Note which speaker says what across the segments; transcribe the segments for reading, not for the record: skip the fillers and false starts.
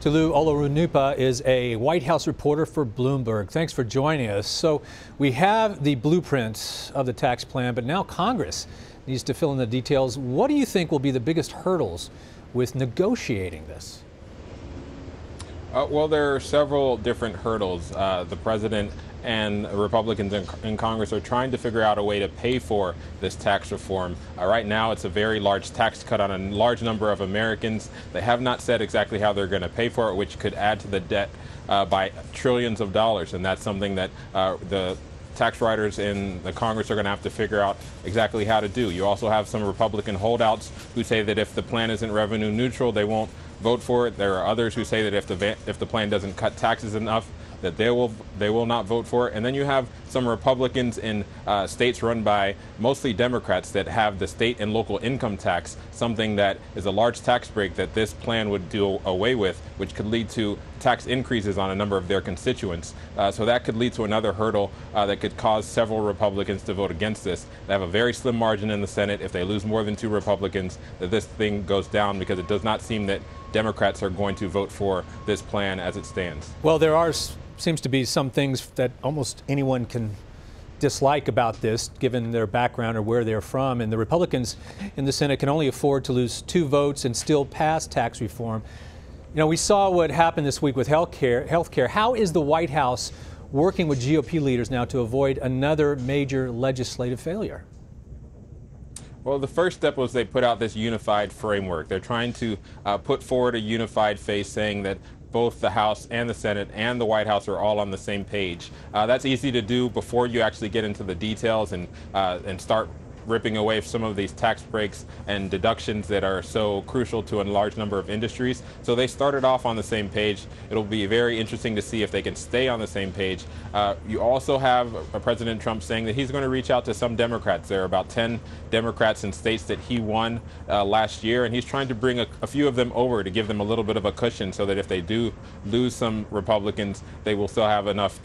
Speaker 1: Toluse Olorunnipa is a White House reporter for Bloomberg. Thanks for joining us. So we have the blueprint of the tax plan, but now Congress needs to fill in the details. What do you think will be the biggest hurdles with negotiating this?
Speaker 2: Well, there are several different hurdles. The president and Republicans in Congress are trying to figure out a way to pay for this tax reform. Right now, it's a very large tax cut on a large number of Americans. They have not said exactly how they're going to pay for it, which could add to the debt by trillions of dollars. And that's something that the tax writers in the Congress are going to have to figure out exactly how to do. You also have some Republican holdouts who say that if the plan isn't revenue neutral, they won't vote for it. There are others who say that if the plan doesn't cut taxes enough, that they will not vote for it. And then you have some Republicans in states run by mostly Democrats that have the state and local income tax, something that is a large tax break that this plan would do away with, which could lead to tax increases on a number of their constituents. So that could lead to another hurdle that could cause several Republicans to vote against this. They have a very slim margin in the Senate. If they lose more than 2 Republicans, that this thing goes down, because it does not seem that Democrats are going to vote for this plan as it stands.
Speaker 1: Well, there seems to be some things that almost anyone can dislike about this, given their background or where they're from. And the Republicans in the Senate can only afford to lose 2 votes and still pass tax reform. You know, we saw what happened this week with healthcare. How is the White House working with GOP leaders now to avoid another major legislative failure?
Speaker 2: Well, the first step was they put out this unified framework. They're trying to put forward a unified face, saying that both the House and the Senate and the White House are all on the same page. That's easy to do before you actually get into the details and start ripping away some of these tax breaks and deductions that are so crucial to a large number of industries. So they started off on the same page. It'll be very interesting to see if they can stay on the same page. You also have President Trump saying that he's going to reach out to some Democrats. There are about 10 Democrats in states that he won last year, and he's trying to bring a few of them over to give them a little bit of a cushion, so that if they do lose some Republicans, they will still have enough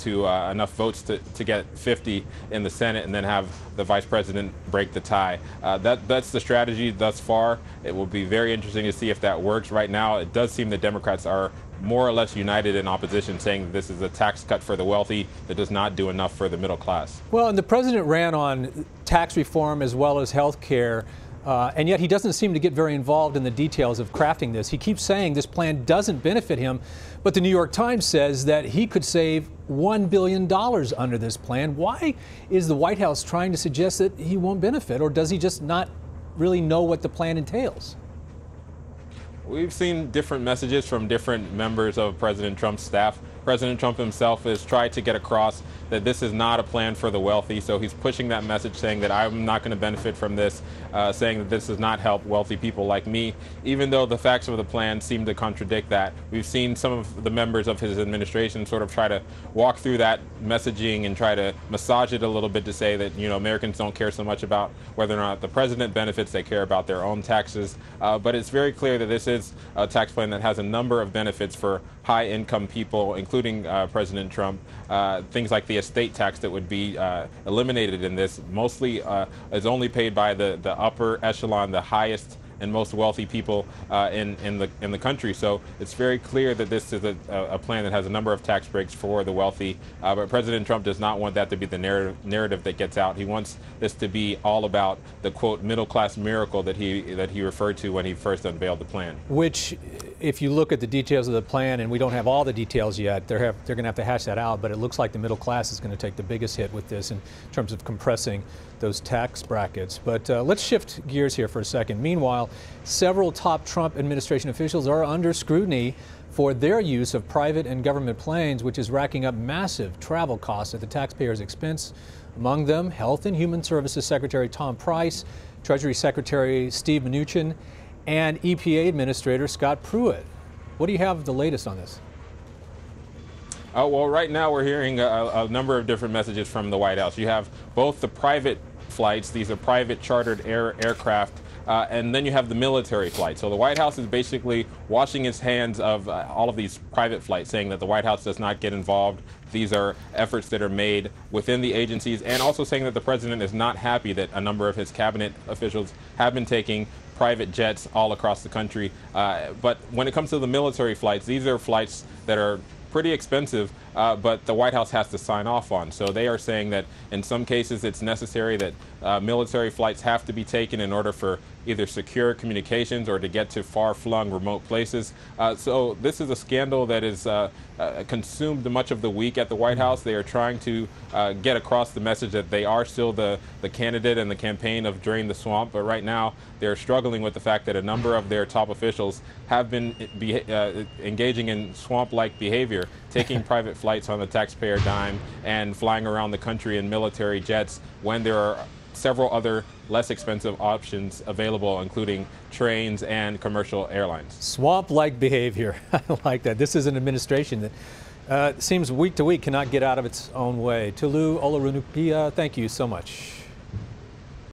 Speaker 2: votes to get 50 in the Senate, and then have the vice president break the tie. That's the strategy thus far. It will be very interesting to see if that works. Right now, it does seem that Democrats are more or less united in opposition, saying that this is a tax cut for the wealthy that does not do enough for the middle class.
Speaker 1: Well, and the president ran on tax reform as well as health care. And yet he doesn't seem to get very involved in the details of crafting this. He keeps saying this plan doesn't benefit him, but the New York Times says that he could save $1 billion under this plan. Why is the White House trying to suggest that he won't benefit, or does he just not really know what the plan entails?
Speaker 2: We've seen different messages from different members of President Trump's staff. President Trump himself has tried to get across that this is not a plan for the wealthy, so he's pushing that message, saying that I'm not going to benefit from this, saying that this does not help wealthy people like me, even though the facts of the plan seem to contradict that. We've seen some of the members of his administration sort of try to walk through that messaging and try to massage it a little bit to say that, you know, Americans don't care so much about whether or not the president benefits, they care about their own taxes. But it's very clear that this is a tax plan that has a number of benefits for high-income people, including President Trump. Things like the estate tax that would be eliminated in this mostly is only paid by the upper echelon, the highest and most wealthy people in the country. So it's very clear that this is a plan that has a number of tax breaks for the wealthy. But President Trump does not want that to be the narrative that gets out. He wants this to be all about the, quote, middle class miracle that he referred to when he first unveiled the plan.
Speaker 1: Which, if you look at the details of the plan, and we don't have all the details yet, they're going to have to hash that out, but it looks like the middle class is going to take the biggest hit with this in terms of compressing those tax brackets. But let's shift gears here for a second. Meanwhile, several top Trump administration officials are under scrutiny for their use of private and government planes, which is racking up massive travel costs at the taxpayers' expense. Among them, Health and Human Services Secretary Tom Price, Treasury Secretary Steve Mnuchin, and EPA Administrator Scott Pruitt. What do you have the latest on this?
Speaker 2: Well, right now we're hearing a number of different messages from the White House. You have both the private flights, these are private chartered aircraft, and then you have the military flights. So the White House is basically washing its hands of all of these private flights, saying that the White House does not get involved. These are efforts that are made within the agencies, and also saying that the president is not happy that a number of his cabinet officials have been taking private jets all across the country. But when it comes to the military flights, these are flights that are pretty expensive, but the White House has to sign off on. So they are saying that in some cases it's necessary that military flights have to be taken in order for either secure communications or to get to far-flung remote places. So this is a scandal that is consumed much of the week at the White House. They are trying to get across the message that they are still the candidate and the campaign of Drain the Swamp, but right now they're struggling with the fact that a number of their top officials have been engaging in swamp-like behavior, taking private flights on the taxpayer dime and flying around the country in military jets when there are several other less expensive options available, including trains and commercial airlines.
Speaker 1: Swamp-like behavior. I like that. This is an administration that seems week to week cannot get out of its own way. Toluse Olorunnipa, thank you so much.